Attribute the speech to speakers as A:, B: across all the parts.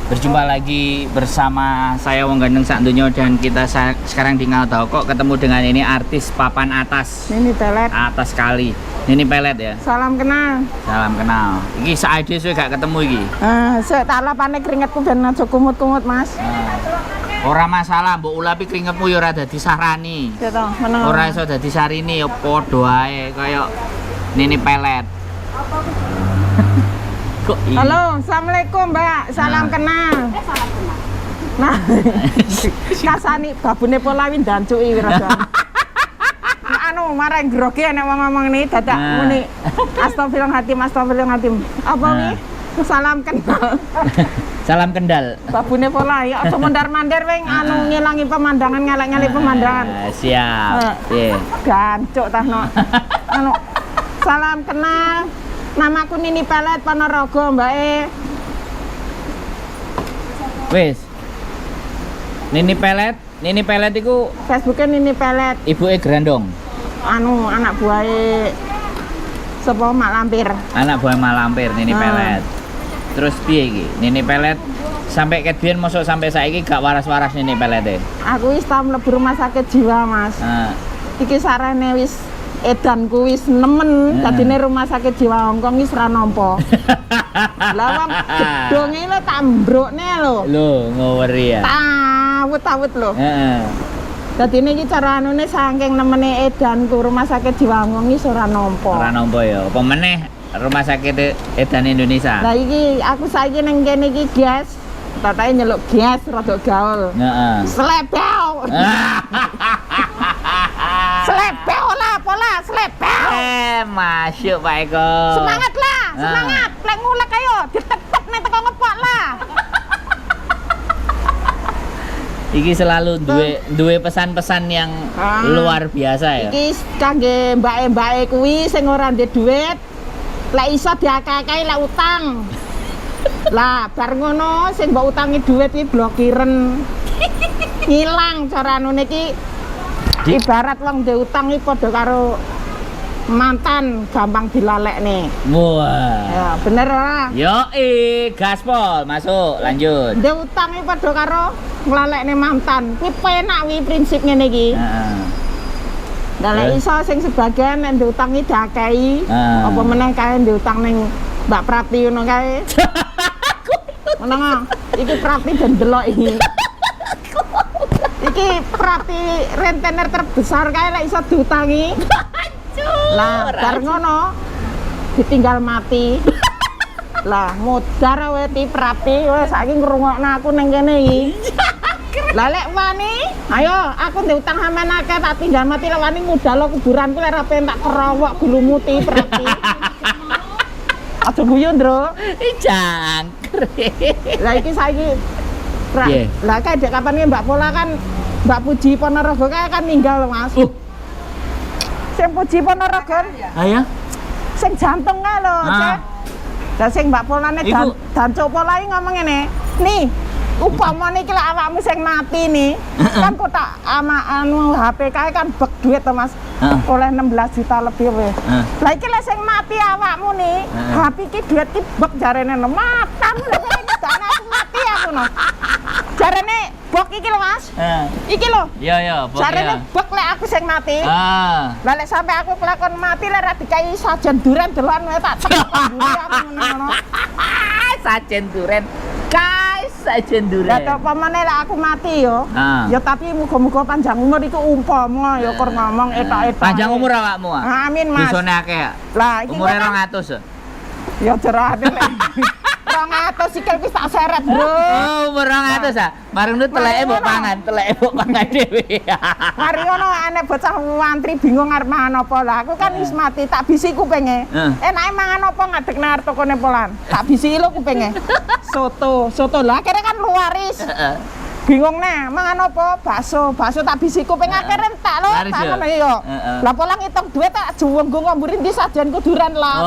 A: Berjumpa lagi bersama saya Wong Gandeng Sak Donya dan kita sekarang di Ngaodao kok ketemu dengan ini artis papan atas.
B: Nini Pelet.
A: Atas sekali. Nini Pelet ya.
B: Salam kenal.
A: Salam kenal. Iki saide suwe gak ketemu iki.
B: Sik tak lapane keringetku ben aja kumut-kumut, Mas.
A: Ora masalah, mbok ulapi keringetmu ya ora dadi sarani.
B: Ya toh, meneng.
A: Ora iso dadi sarini ya padha ae kaya Nini Pelet.
B: Halo, assalamualaikum Mbak. Salam kenal.
C: Salam kenal.
B: Nah, kasani babune Polawi dancuki rada. Anu marang grogi nek ngomong ini dadak muni astagfirullahaladzim. Apa wi? Salam kenal.
A: Salam kendal.
B: Babune Polawi aja mondar-mandir wing anu ngilangi pemandangan, ngelak-ngelak pemandangan.
A: Siap. Nggih.
B: Gancuk tah no. Anu salam kenal. Namaku Nini Pelet Ponorogo, Mbak E.
A: Wis. Nini Pelet iku
B: Facebooknya Nini Pelet.
A: ibuke Grandong.
B: Anu anak buahe sapa Mak Lampir.
A: Anak buah Malampir Nini Pelet. Terus piye iki? Nini Pelet sampai ket biyen mosok sampai saiki gak waras-waras Nini Pelete.
B: Aku wis tau mlebu rumah sakit jiwa, Mas. Iki sarene wis edanku wis nemen, dadine rumah sakit jiwa Hongkong wis ora nampa. Lah wong gedonge lho tak mbrukne lho.
A: Lho, ngoweri ya.
B: Tawut-tawut lho.
A: Heeh.
B: Dadine iki cara anune saking nemene edanku rumah sakit jiwa Hongkong wis ora nampa.
A: Ora nampa ya. Apa meneh rumah sakit edan Indonesia.
B: Lah iki aku saiki ning kene iki gas. Tatae nyeluk gas rada gaul.
A: Heeh.
B: Slebel. Slebel lah, pola slebel.
A: Masuk Pak Eko.
B: Semangat lah, semangat. Lek ngulek ayo ditek-tek nek teko ngepok lah.
A: Iki selalu duwe pesan-pesan yang luar biasa ya.
B: Iki kangge mbake-mbake kuwi sing ora ndek dhuwit. Lek iso diakeh-akeh lek utang. Lah bar ngono sing mbok utangi dhuwit iki blokiren. Ngilang cara anune iki ibarat wong ndek utang iki padha karo mantan gampang dilalekne.
A: Wah.
B: Ya, bener ora?
A: Yo, gaspol, masuk, lanjut.
B: Ndek utang iki padha karo nglalekne mantan. Kuwi penak wi prinsip ngene iki.
A: Heeh.
B: Lah lek iso sing sebagian nek ndek utang iki diakehi, apa meneh kae ndek utang ning Mbak Prati ngono kae. Meneng iki Prati dan delok iki. Iki Prati rentenir terbesar kae lek iso diutangi. Lah bar ngono ditinggal mati. Lah mudar wae ti Prati wis saiki ngrungokno aku ning kene iki. Lah lek wani, ayo aku ndek utang sampean akeh tak tinggal mati lek wani ngudal kuburan ku lek ora pengen tak kerowok glumuti Prati. Aja guyu, Ndro.
A: Jangkrik.
B: Lah iki saiki lah kae dek kapan Mbak Pola kan Mbak Puji Ponorogo kae kan ninggal, Mas. Sing Puji Ponorogo.
A: Ayo.
B: Sing jantung kae lho, Cek. Lah sing Mbak Polane Dancuk Pola iki ngomong ngene. Nih, upamane iki lek awakmu sing mati nih, kan kok tak ama anu HP kae kan bek duit to, Mas. Oleh 16 juta lebih wae. Lah iki lek sing mati awakmu nih, HP iki duit iki bek jarene matamu lek iki dana aku mati aku no. Jarene bok iki lho, Mas. Iki lho.
A: Iya, bok.
B: Jarene bek lek aku sing mati. Lah lek sampe aku kelakon mati lek ra dikai sajen duren delokan wae tak tek mburi aku ngono-ngono.
A: Sajen duren. Guys, sajen duren.
B: Lah apa meneh lek aku mati yo. Ya tapi muga-muga panjang umur iku umpama ya kur ngomong etok-etok.
A: Panjang umur awakmu.
B: Amin, Mas.
A: Dosane akeh.
B: Lah iki
A: umure
B: kan
A: 200.
B: ya jerane lek 200 sikil wis tak seret, Bro.
A: Oh, umur 200 ah. Marung nu teleke mbok pangan dhewe.
B: Mari ngono enek bocah wantri bingung arep mangan apa. Lah aku kan wis mati tak bisi kupinge. Enake mangan apa ngadekne arep tokone Polan. Tak bisi lho kupinge. Soto lah akhirnya kan luaris. Bingung nih, mangan apa? Bakso tak bisi kuping akhirnya tak lho. Tak ngono yo. Lah Polan ngitung duit tak juwenggung ngomburi ndi sajen kuduran lah.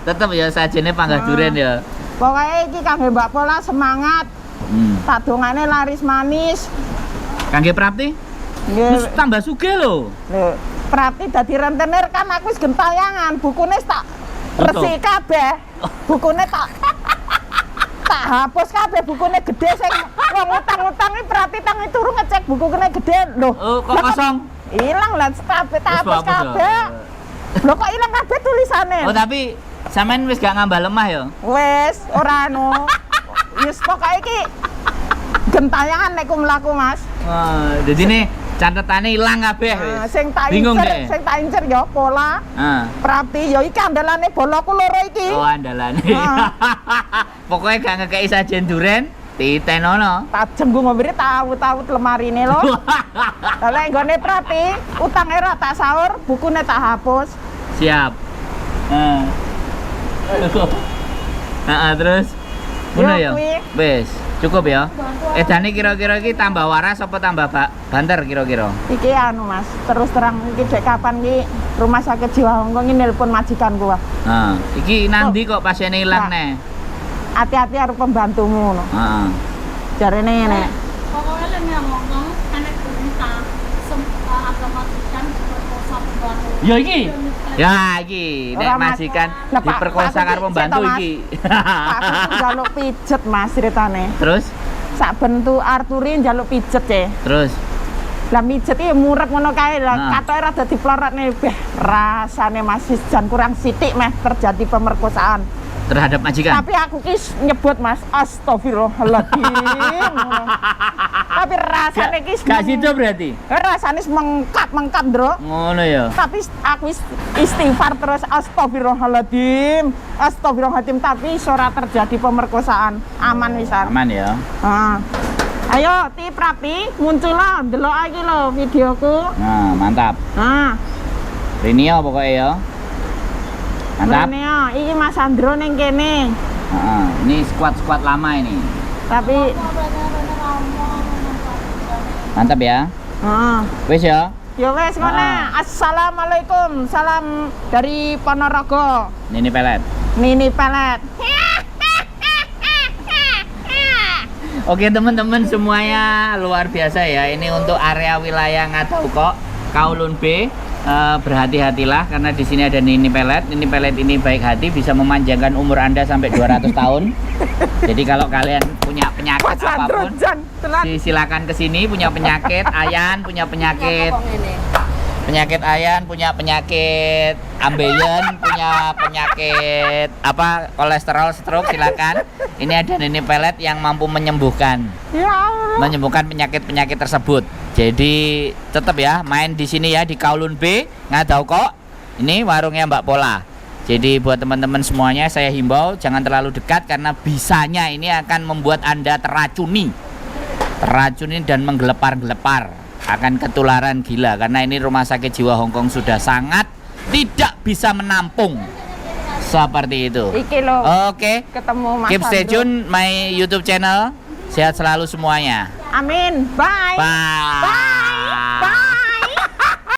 A: Tetep ya sajene panggah duren ya.
B: Pokoknya iki kangge Mbak Pola semangat. Tak dongane laris manis.
A: Kangge Prapti? Wis tambah sugih lho.
B: Lho, Prapti dadi rentenir kan aku wis gentayangan, bukune tak resik kabeh. Bukune tak tak hapus kabeh bukune gede sing wong utang-utang iki berarti tangi turu ngecek buku kene gede lho.
A: Oh, kok kosong?
B: Ilang lah tak
A: Wis
B: hapus
A: bagus,
B: kabeh. Lho kok ilang kabeh tulisane?
A: Oh, tapi sampean wis gak ngambah lemah ya?
B: Wes ora anu. Wis pokoke iki gentayangan nek ku mlaku Mas.
A: Wah, jadi nih catetane ilang kabeh wis.
B: Sing tak
A: Bingung
B: incer,
A: deh.
B: sing tak incer ya pola. Prapti ya iki andalane boloku loro iki.
A: Oh, andalane. Pokoknya gak ngekei sajen duren, titenono.
B: Tak jenggu ngombire tawut-tawut lemarine lho. Lah nek nggone Prapti, utange ora tak sahur, bukune tak hapus.
A: Siap. Terus ngono ya.
B: kuwi.
A: Wis, cukup ya. Edane kira-kira iki tambah waras apa tambah banter kira-kira?
B: Iki anu Mas, terus terang iki dek kapan iki rumah sakit jiwa Hongkong ini nelpon majikan gua.
A: Iki nanti kok pasiennya ilang
B: Nah.
A: nih.
B: Hati-hati karo pembantumu ngono. Jarene ngene.
C: Pokoknya yang ngomong anak berita agama Kristen diperkosa pembantu.
A: Ya iki. Ya iki nek
B: Ora, Mas.
A: majikan
B: Lah, Pak,
A: diperkosa
B: Pak,
A: karo
B: Pak,
A: pembantu
B: Mas.
A: iki.
B: Pak aku njaluk pijet Mas ceritane.
A: Terus
B: Sak bentu Arturi njaluk pijet ya.
A: terus
B: Lah mijet iki murep ngono kae lah
A: Nah.
B: katoke rada diplorotne beh rasane Mas jan kurang sithik meh terjadi pemerkosaan.
A: terhadap majikan.
B: Tapi aku ki nyebut Mas astagfirullahaladzim. Ngono. Tapi rasane ki
A: Gak sido berarti.
B: rasane mengkap-mengkap, Ndro.
A: Ngono ya.
B: Tapi aku istighfar terus astagfirullahaladzim. Astagfirullahaladzim tapi ora terjadi pemerkosaan. Aman wisan.
A: Aman ya.
B: Ayo Ti Prapi muncul lo ndelok iki lho videoku.
A: Nah, mantap. Rinio pokoknya ya. Mantap.
B: Ini ya, iki Mas Andro ning kene.
A: Ini squad lama ini.
B: Tapi
A: Mantap ya. Wis ya.
B: ya wes ngono. Assalamualaikum. Salam dari Ponorogo.
A: Ini pelet.
B: Mini pelet.
A: Oke teman-teman semuanya luar biasa ya. Ini untuk area wilayah Ngadaukok, Kowloon B. Berhati-hatilah karena di sini ada Nini Pelet. Nini Pelet ini baik hati, bisa memanjangkan umur Anda sampai 200 tahun. Jadi kalau kalian punya penyakit apapun, silakan ke sini. Punya penyakit ayan, punya penyakit ayan, punya penyakit ambeien, punya penyakit apa kolesterol, stroke, silakan. Ini ada Nini Pelet yang mampu menyembuhkan.
B: Ya Allah.
A: Menyembuhkan penyakit-penyakit tersebut. Jadi tetap ya main di sini ya di Kowloon B, Ngadaukok. Ini warungnya Mbak Pola. Jadi buat teman-teman semuanya saya himbau jangan terlalu dekat karena bisanya ini akan membuat Anda terracuni dan menggelepar-gelepar, akan ketularan gila karena ini rumah sakit jiwa Hongkong sudah sangat tidak bisa menampung seperti itu.
B: Iki lho.
A: Oke.
B: Ketemu Mas
A: Keep stay
B: Andro.
A: tune my YouTube channel. Sehat selalu semuanya.
B: Amin. Bye.
A: Bye.
B: Bye.